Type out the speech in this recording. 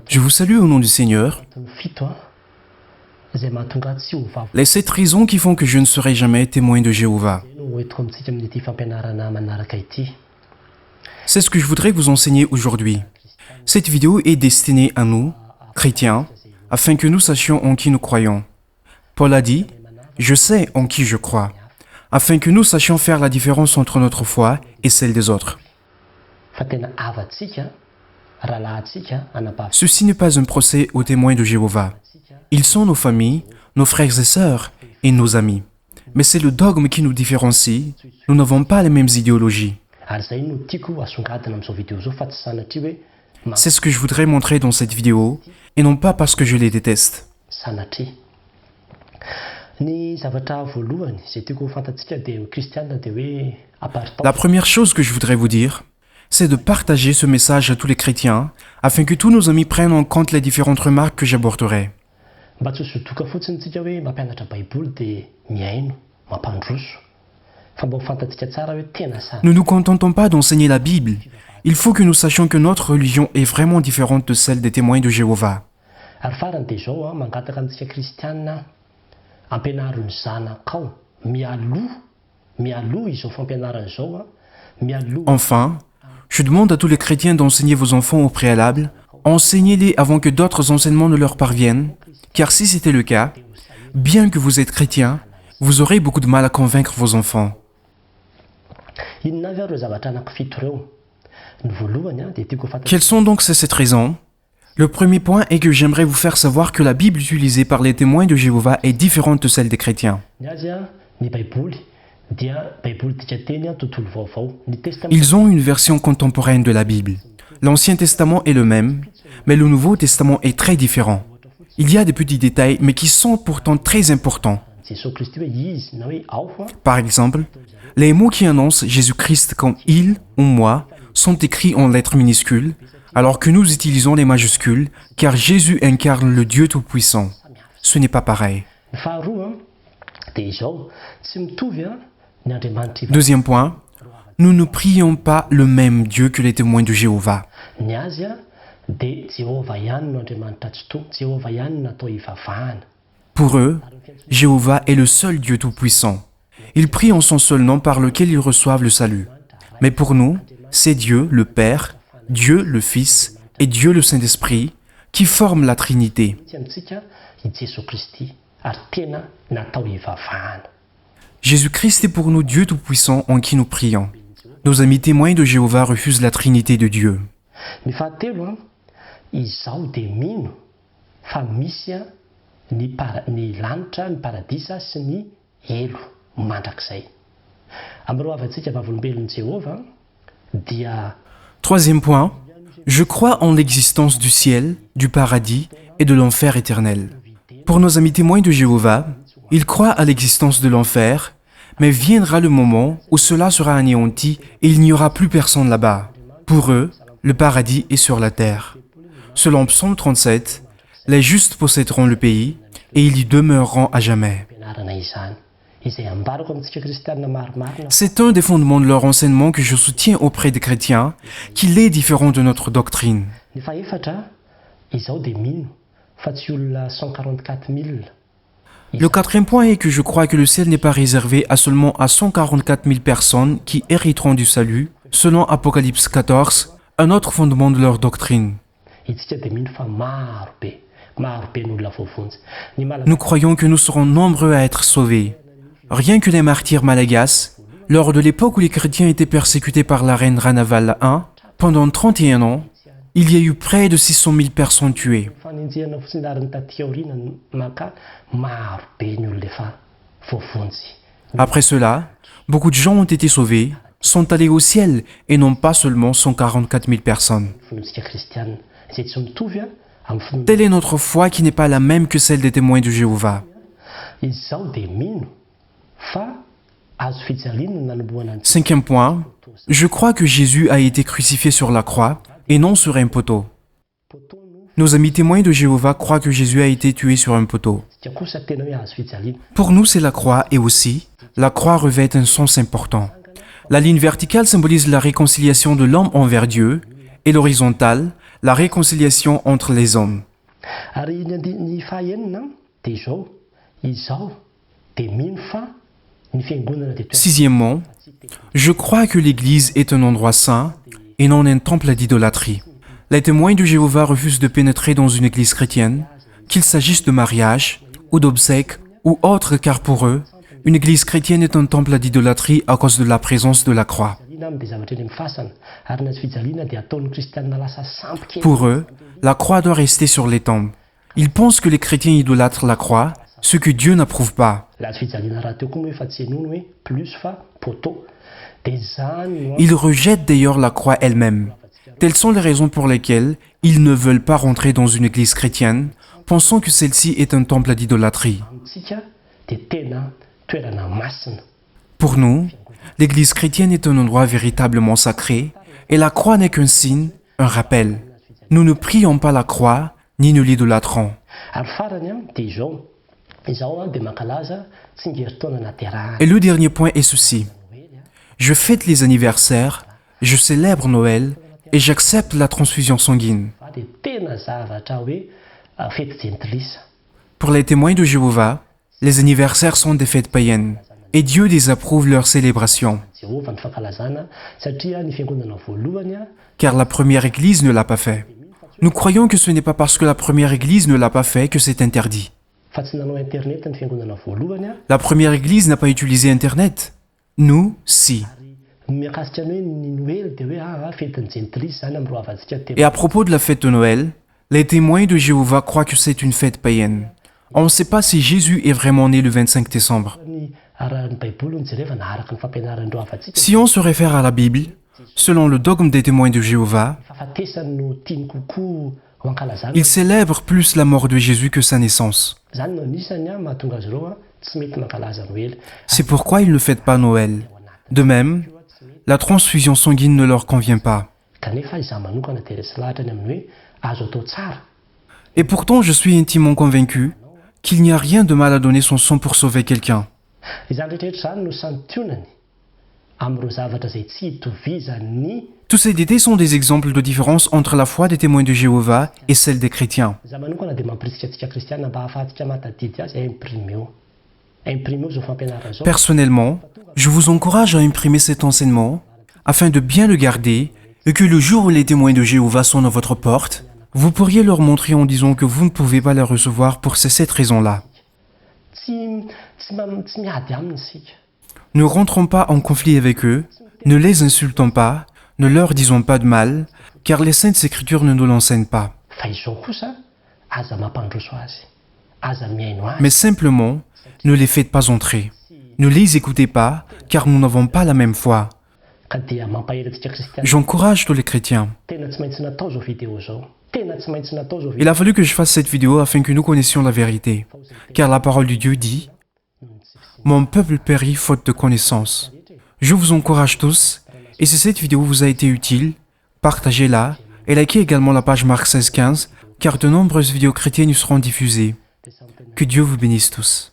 Je vous salue au nom du Seigneur. Les 7 raisons qui font que je ne serai jamais témoin de Jéhovah. C'est ce que je voudrais vous enseigner aujourd'hui. Cette vidéo est destinée à nous, chrétiens, afin que nous sachions en qui nous croyons. Paul a dit « Je sais en qui je crois », afin que nous sachions faire la différence entre notre foi et celle des autres. Ceci n'est pas un procès aux témoins de Jéhovah. Ils sont nos familles, nos frères et sœurs et nos amis. Mais c'est le dogme qui nous différencie. Nous n'avons pas les mêmes idéologies. C'est ce que je voudrais montrer dans cette vidéo, et non pas parce que je les déteste. La première chose que je voudrais vous dire, c'est de partager ce message à tous les chrétiens, afin que tous nos amis prennent en compte les différentes remarques que j'aborderai. Ne nous contentons pas d'enseigner la Bible. Il faut que nous sachions que notre religion est vraiment différente de celle des témoins de Jéhovah. Enfin, je demande à tous les chrétiens d'enseigner vos enfants au préalable. Enseignez-les avant que d'autres enseignements ne leur parviennent, car si c'était le cas, bien que vous êtes chrétien, vous aurez beaucoup de mal à convaincre vos enfants. Quelles sont donc ces 7 raisons? Le premier point est que j'aimerais vous faire savoir que la Bible utilisée par les témoins de Jéhovah est différente de celle des chrétiens. Ils ont une version contemporaine de la Bible. L'Ancien Testament est le même, mais le Nouveau Testament est très différent. Il y a des petits détails, mais qui sont pourtant très importants. Par exemple, les mots qui annoncent Jésus-Christ comme « il » ou « moi » sont écrits en lettres minuscules, alors que nous utilisons les majuscules, car Jésus incarne le Dieu Tout-Puissant. Ce n'est pas pareil. Deuxième point, nous ne prions pas le même Dieu que les témoins de Jéhovah. Pour eux, Jéhovah est le seul Dieu Tout-Puissant. Ils prient en son seul nom par lequel ils reçoivent le salut. Mais pour nous, c'est Dieu le Père, Dieu le Fils et Dieu le Saint-Esprit qui forment la Trinité. Jésus-Christ est pour nous Dieu Tout-Puissant en qui nous prions. Nos amis témoins de Jéhovah refusent la Trinité de Dieu. Troisième point, je crois en l'existence du ciel, du paradis et de l'enfer éternel. Pour nos amis témoins de Jéhovah, ils croient à l'existence de l'enfer, mais viendra le moment où cela sera anéanti et il n'y aura plus personne là-bas. Pour eux, le paradis est sur la terre. Selon Psaume 37, les justes posséderont le pays et ils y demeureront à jamais. C'est un des fondements de leur enseignement que je soutiens auprès des chrétiens, qu'il est différent de notre doctrine. Le quatrième point est que je crois que le ciel n'est pas réservé à seulement à 144 000 personnes qui hériteront du salut, selon Apocalypse 14, un autre fondement de leur doctrine. Nous croyons que nous serons nombreux à être sauvés. Rien que les martyrs malagasy, lors de l'époque où les chrétiens étaient persécutés par la reine Ranaval I, pendant 31 ans, il y a eu près de 600 000 personnes tuées. Après cela, beaucoup de gens ont été sauvés, sont allés au ciel et non pas seulement 144 000 personnes. Telle est notre foi qui n'est pas la même que celle des témoins de Jéhovah. Cinquième point, je crois que Jésus a été crucifié sur la croix et non sur un poteau. Nos amis témoins de Jéhovah croient que Jésus a été tué sur un poteau. Pour nous, c'est la croix et aussi, la croix revêt un sens important. La ligne verticale symbolise la réconciliation de l'homme envers Dieu et l'horizontale, la réconciliation entre les hommes. Ary ny fahaenina dia izao izaho dia mino fa ny fiangonana dia Sixièmement, je crois que l'Église est un endroit saint et non un temple d'idolâtrie. Les témoins de Jéhovah refusent de pénétrer dans une église chrétienne, qu'il s'agisse de mariage ou d'obsèques ou autre, car pour eux, une église chrétienne est un temple d'idolâtrie à cause de la présence de la croix. Pour eux, la croix doit rester sur les tombes. Ils pensent que les chrétiens idolâtrent la croix, ce que Dieu n'approuve pas. Ils rejettent d'ailleurs la croix elle-même. Telles sont les raisons pour lesquelles ils ne veulent pas rentrer dans une église chrétienne, pensant que celle-ci est un temple d'idolâtrie. Pour nous, l'église chrétienne est un endroit véritablement sacré, et la croix n'est qu'un signe, un rappel. Nous ne prions pas la croix, ni ne l'idolâtrons. Et le dernier point est ceci. Je fête les anniversaires, je célèbre Noël et j'accepte la transfusion sanguine. Pour les témoins de Jéhovah, les anniversaires sont des fêtes païennes et Dieu désapprouve leur célébration. Car la première Église ne l'a pas fait. Nous croyons que ce n'est pas parce que la première Église ne l'a pas fait que c'est interdit. La première Église n'a pas utilisé Internet. Nous, si. Et à propos de la fête de Noël, les témoins de Jéhovah croient que c'est une fête païenne. On ne sait pas si Jésus est vraiment né le 25 décembre. Si on se réfère à la Bible, selon le dogme des témoins de Jéhovah, ils célèbrent plus la mort de Jésus que sa naissance. C'est pourquoi ils ne fêtent pas Noël. De même, la transfusion sanguine ne leur convient pas. Et pourtant, je suis intimement convaincu qu'il n'y a rien de mal à donner son sang pour sauver quelqu'un. Tous ces détails sont des exemples de différence entre la foi des témoins de Jéhovah et celle des chrétiens. Personnellement, je vous encourage à imprimer cet enseignement afin de bien le garder et que le jour où les témoins de Jéhovah sont à votre porte, vous pourriez leur montrer en disant que vous ne pouvez pas les recevoir pour cette raison-là. Ne rentrons pas en conflit avec eux, ne les insultons pas, ne leur disons pas de mal, car les Saintes Écritures ne nous l'enseignent pas. Mais simplement, ne les faites pas entrer. Ne les écoutez pas, car nous n'avons pas la même foi. J'encourage tous les chrétiens. Il a fallu que je fasse cette vidéo afin que nous connaissions la vérité, car la parole de Dieu dit « Mon peuple périt faute de connaissance ». Je vous encourage tous, et si cette vidéo vous a été utile, partagez-la et likez également la page Marc 1615, car de nombreuses vidéos chrétiennes y seront diffusées. Que Dieu vous bénisse tous.